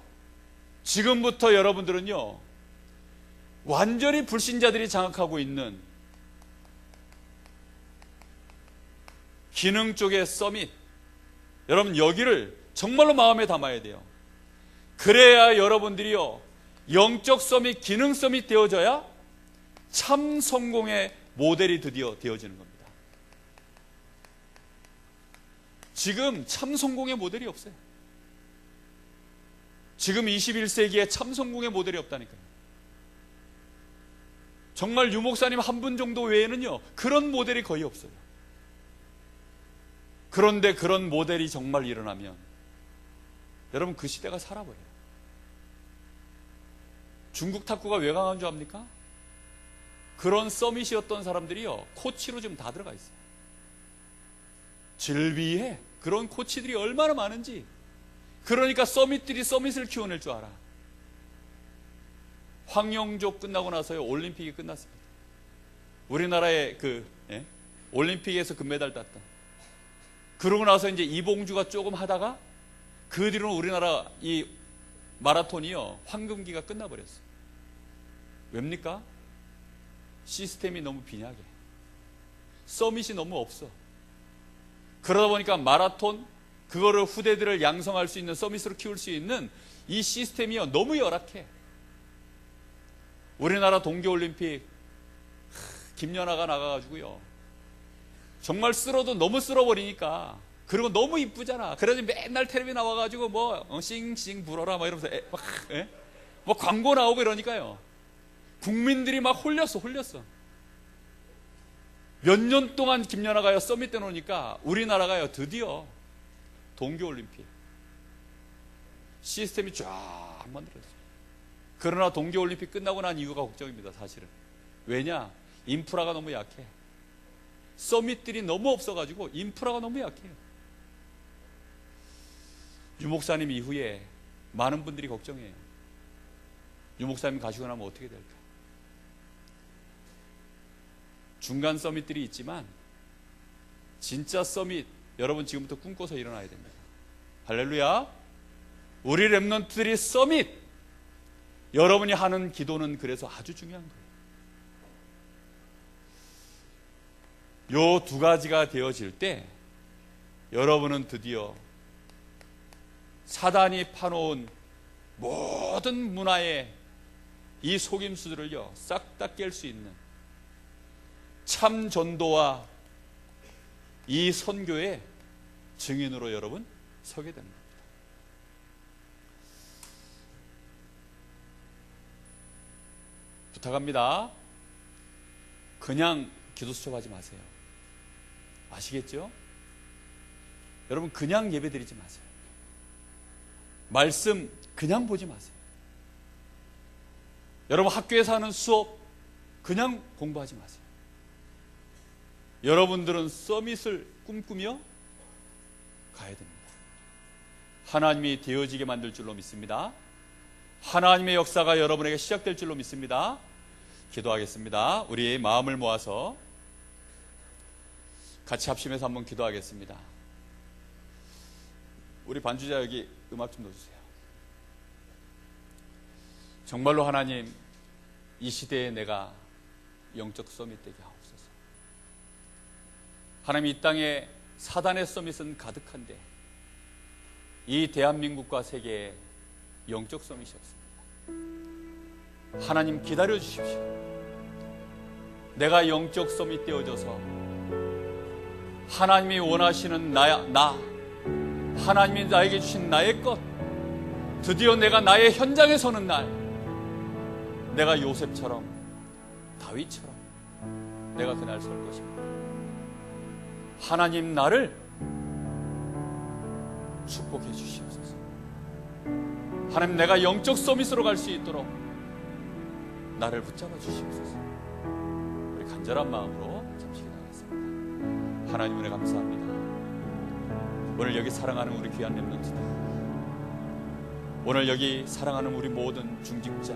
지금부터 여러분들은요 완전히 불신자들이 장악하고 있는 기능 쪽의 서밋, 여러분 여기를 정말로 마음에 담아야 돼요. 그래야 여러분들이요 영적 서밋, 기능 서밋 되어져야 참 성공의 모델이 드디어 되어지는 겁니다. 지금 참 성공의 모델이 없어요. 지금 21세기에 참 성공의 모델이 없다니까요. 정말 유 목사님 한 분 정도 외에는요 그런 모델이 거의 없어요. 그런데 그런 모델이 정말 일어나면 여러분 그 시대가 살아버려요. 중국 탁구가 왜 강한 줄 압니까? 그런 서밋이었던 사람들이요, 코치로 지금 다 들어가 있어요. 즐비해. 그런 코치들이 얼마나 많은지. 그러니까 서밋들이 서밋을 키워낼 줄 알아. 황영조 끝나고 나서요, 올림픽이 끝났습니다. 우리나라의 올림픽에서 금메달 땄다. 그러고 나서 이제 이봉주가 조금 하다가 그 뒤로는 우리나라 이 마라톤이요, 황금기가 끝나버렸어요. 왜입니까? 시스템이 너무 빈약해. 서밋이 너무 없어. 그러다 보니까 마라톤, 그거를 후대들을 양성할 수 있는, 서밋으로 키울 수 있는 이 시스템이요, 너무 열악해. 우리나라 동계올림픽 김연아가 나가가지고요, 정말 쓸어도 너무 쓸어버리니까, 그리고 너무 이쁘잖아. 그래서 맨날 텔레비 나와가지고 싱싱 불어라 막 이러면서 뭐 광고 나오고 이러니까요, 국민들이 막 홀렸어. 몇 년 동안 김연아가요 서밋 때 놓으니까 우리나라가요 드디어 동계올림픽 시스템이 쫙 만들어졌어요. 그러나 동계올림픽 끝나고 난 이유가 걱정입니다. 사실은. 왜냐? 인프라가 너무 약해. 서밋들이 너무 없어가지고 인프라가 너무 약해요. 유 목사님 이후에 많은 분들이 걱정해요. 유 목사님 가시고 나면 어떻게 될까? 중간 서밋들이 있지만 진짜 서밋, 여러분 지금부터 꿈꿔서 일어나야 됩니다. 할렐루야. 우리 렘넌트들이 서밋, 여러분이 하는 기도는 그래서 아주 중요한 거예요. 요 두 가지가 되어질 때 여러분은 드디어 사단이 파놓은 모든 문화의 이 속임수들을요 싹 다 깰 수 있는 참 전도와 이 선교의 증인으로 여러분 서게 됩니다. 부탁합니다. 그냥 기도 수첩하지 마세요. 아시겠죠? 여러분 그냥 예배 드리지 마세요. 말씀 그냥 보지 마세요. 여러분 학교에서 하는 수업 그냥 공부하지 마세요. 여러분들은 서밋을 꿈꾸며 가야 됩니다. 하나님이 되어지게 만들 줄로 믿습니다. 하나님의 역사가 여러분에게 시작될 줄로 믿습니다. 기도하겠습니다. 우리 마음을 모아서 같이 합심해서 한번 기도하겠습니다. 우리 반주자 여기 음악 좀 넣어주세요. 정말로 하나님, 이 시대에 내가 영적 서밋 되게 하옵소서. 하나님, 이 땅에 사단의 서밋은 가득한데 이 대한민국과 세계에 영적 서밋이 없습니다. 하나님 기다려 주십시오. 내가 영적 서밋 되어져서 하나님이 원하시는 나, 하나님이 나에게 주신 나의 것, 드디어 내가 나의 현장에 서는 날, 내가 요셉처럼 다윗처럼 내가 그날 설 것입니다. 하나님 나를 축복해 주시옵소서. 하나님 내가 영적 서밋으로 갈 수 있도록 나를 붙잡아 주시옵소서. 우리 간절한 마음으로 잠시 기도하겠습니다. 하나님 은혜 감사합니다. 오늘 여기 사랑하는 우리 귀한 렘넌트들, 오늘 여기 사랑하는 우리 모든 중직자,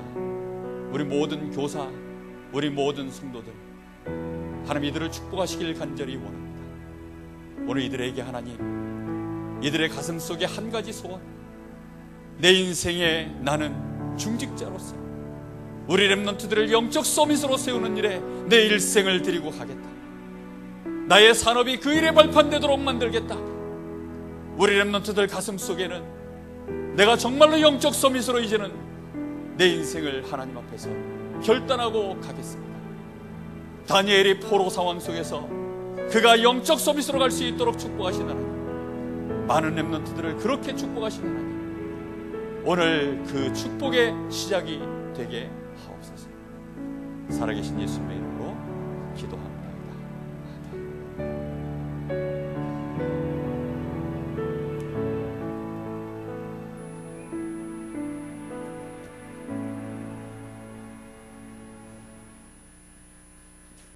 우리 모든 교사, 우리 모든 성도들, 하나님 이들을 축복하시길 간절히 원합니다. 오늘 이들에게 하나님, 이들의 가슴 속에 한 가지 소원, 내 인생에 나는 중직자로서 우리 렘넌트들을 영적 서밋으로 세우는 일에 내 일생을 드리고 가겠다. 나의 산업이 그 일에 발판되도록 만들겠다. 우리 렘넌트들 가슴 속에는 내가 정말로 영적 서밋으로 이제는 내 인생을 하나님 앞에서 결단하고 가겠습니다. 다니엘이 포로 상황 속에서 그가 영적 서밋으로 갈 수 있도록 축복하시는 하나님, 많은 렘넌트들을 그렇게 축복하시는 하나님, 오늘 그 축복의 시작이 되게 하옵소서. 살아계신 예수님의